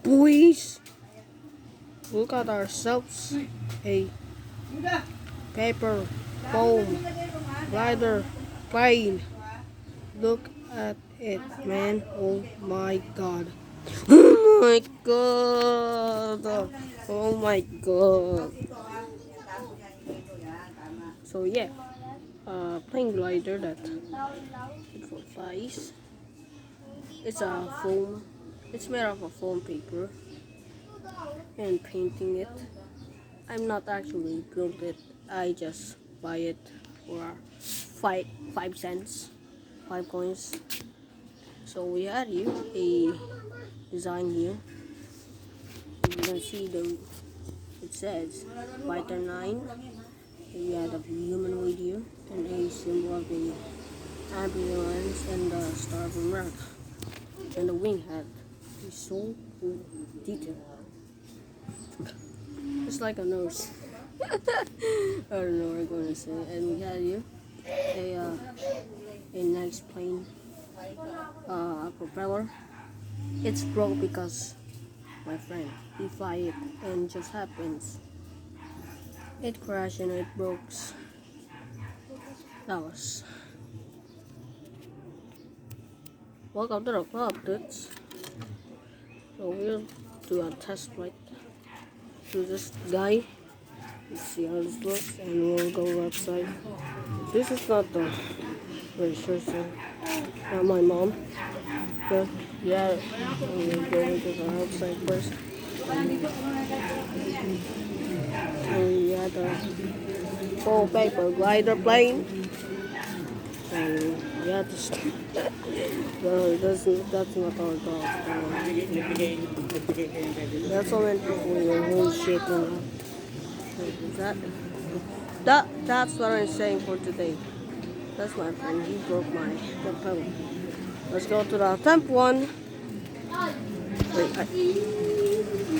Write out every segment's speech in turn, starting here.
Boys, look at ourselves a paper foam glider plane. Look at it, man. Oh my god. Oh my god. Oh my god. So yeah, plane glider that it flies. It's a foam. It's made of a foam paper and painting it. I'm not actually built it. I just buy it for five cents, 5 coins. So we had here a design here. You can see it says Fighter 9. We had a humanoid here and a symbol of the ambulance and the Star of America. And the wing hat is so cool, detailed. It's like a nurse. I don't know what I'm going to say. And we had here a nice plane, a propeller. It's broke because my friend, he fly it and just happens. It crashed and it broke. That was. Welcome to the club, dudes. So we'll do a test flight to this guy. Let's see how this looks and we'll go outside. This is not the registration. Not my mom. But yeah, we'll go into the outside first. And yeah, the full paper glider plane. And yeah, just no, that's not our dog. That's all meant for your whole shaking. That's what I'm saying for today. That's my friend. He broke my propeller. Let's go to the temp one.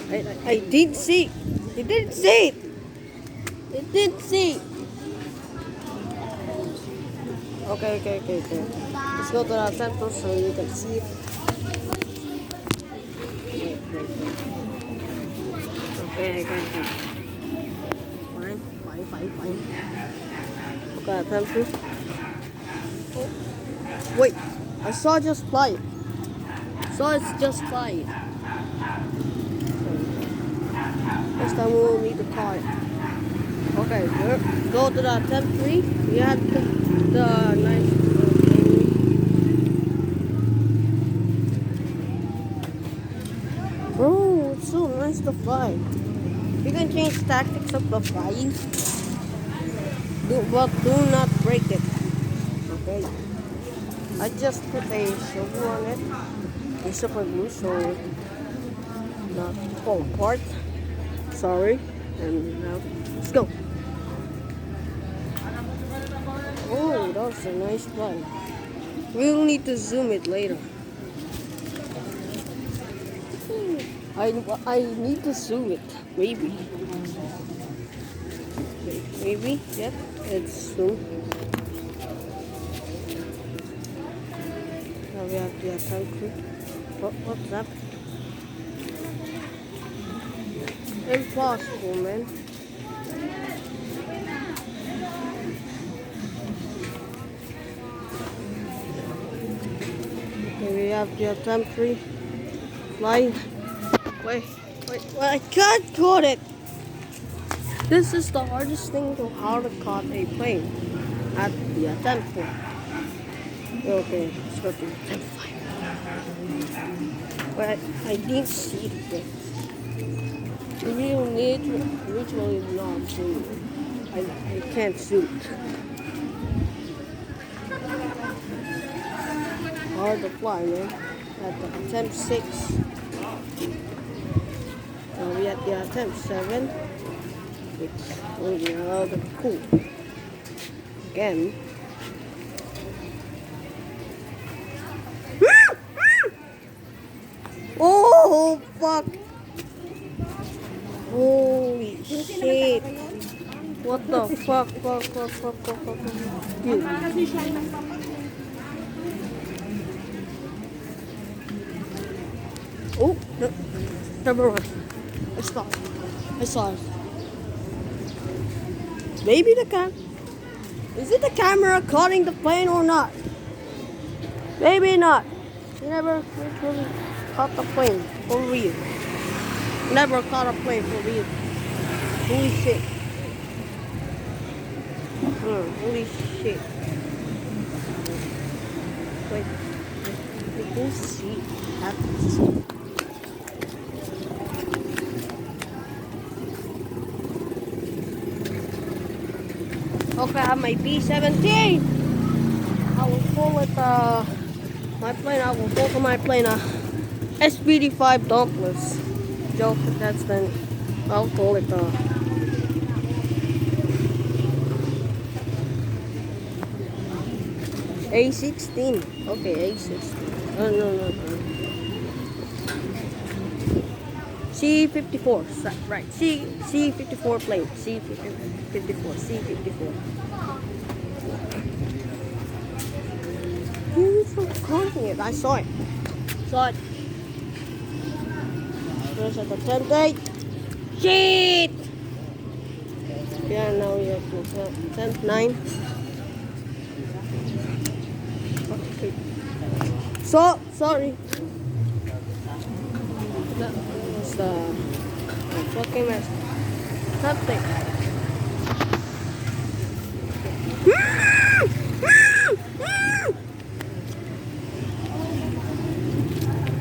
Wait, I didn't see. You didn't see it. It didn't see. Okay. Let's go to the temple so you can see it. Wait. Okay. Fine. Okay, temple. Oh. Wait, I saw it just fly. It's just fly. Next time we will need the car. Okay, go to the temp 3. We had the nice bro, it's so nice to fly. You can change tactics of the flying. But do not break it. Okay. I just put a silver on it. A super glue so it not fall apart. Sorry. And now let's go. Oh, that was a nice fly. We'll need to zoom it later. I need to zoom it. Maybe. Yep, it's zoomed. Now we have the concrete. What's that? Impossible, man. Okay, we have the attempt 3. Fly. Wait, I can't caught it. This is the hardest thing to how to caught a plane at the attempt 4. Okay, let's go to the attempt 5. But I didn't see the thing. You need ritually not zoom. I can't shoot. Hard to fly, man. At the attempt 6. Now we at the attempt 7. It's only rather cool. Again. Oh fuck! Holy shit! What the fuck? Dude. Oh, no. Number one. Let's start. Let's start. Maybe the cam. Is it the camera cutting the plane or not? Maybe not. You never really caught the plane for real. Never caught a plane for real. Holy shit. Holy shit. Wait. We'll see what happens. Okay, I have my B-17. I will call it my plane. I will call my plane SBD-5 Dauntless. Joke. That's then. I'll call it A-16. Okay, A-16. No. C-54. Right. C-54 plane. C-54. C-54. Who's calling it? I saw it. There's at the 10th date. Shit! Yeah, now we have to 10th 9. Okay. Sorry. That was the fucking mess. Something.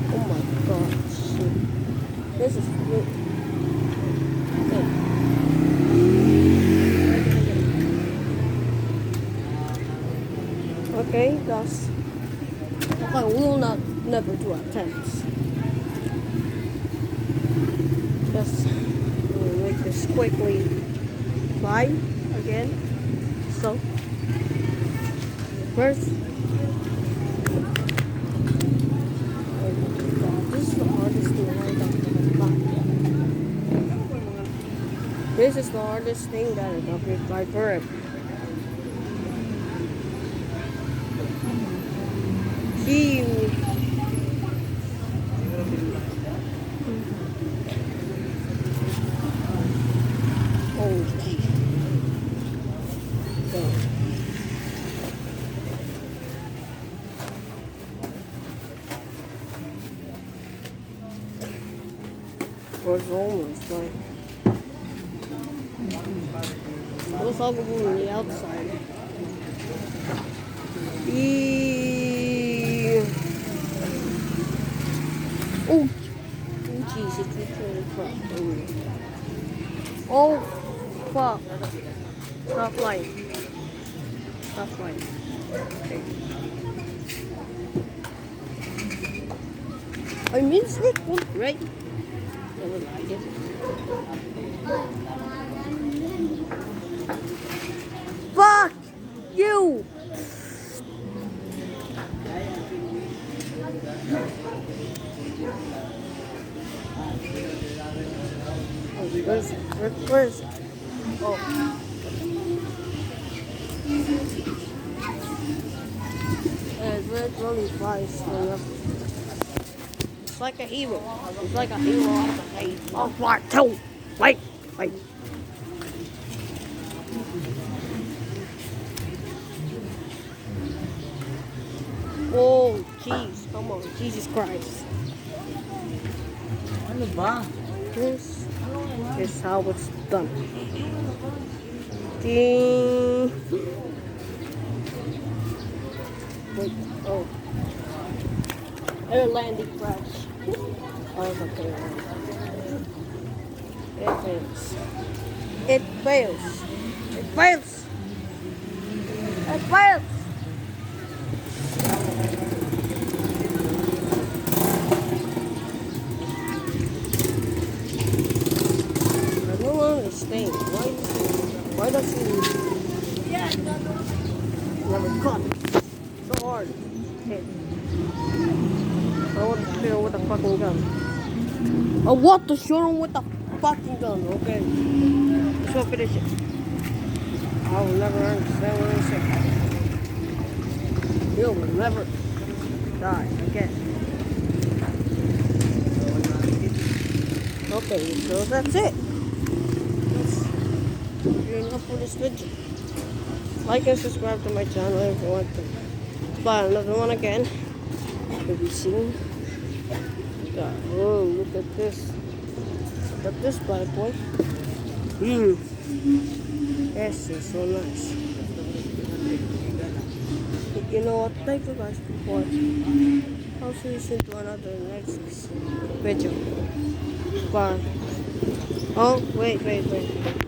Oh my god. Shit. This is good. Okay, that's. I will never do attempts. Just make this quickly fly again. So first, oh god, this is the hardest thing This is the hardest thing that I've ever tried forever. See you. Oh, gee. Go. Was almost like. Let's all go on the outside. Oh, jeez, it's literally crossed over. Oh, fuck. Stop flying. Okay. I mean, it's not good, right? Never like it. Fuck you! Oh, where is it? Where is it? Oh. It really flies enough. It's like a hero. It's like a hero out of the I'll fly too. Wait. Oh, jeez. Come on. Jesus Christ. This is how it's done. Ding. Wait. Oh. Air landing crash. Oh, it's okay. It fails. I don't understand. Why does he never cut? So hard. Okay. I want to shoot him with a fucking gun. I want to shoot him with a fucking gun, okay? Let's go finish it. I will never understand what I'm saying. You will never die again. Okay, so that's it. That's enough for this video. Like and subscribe to my channel if you want to buy another one again. We'll be soon. Oh, look at this. Look at this bad boy. This is so nice. You know what? Thank you guys for watching. I'll see you soon to another next video. Bye. Oh, wait.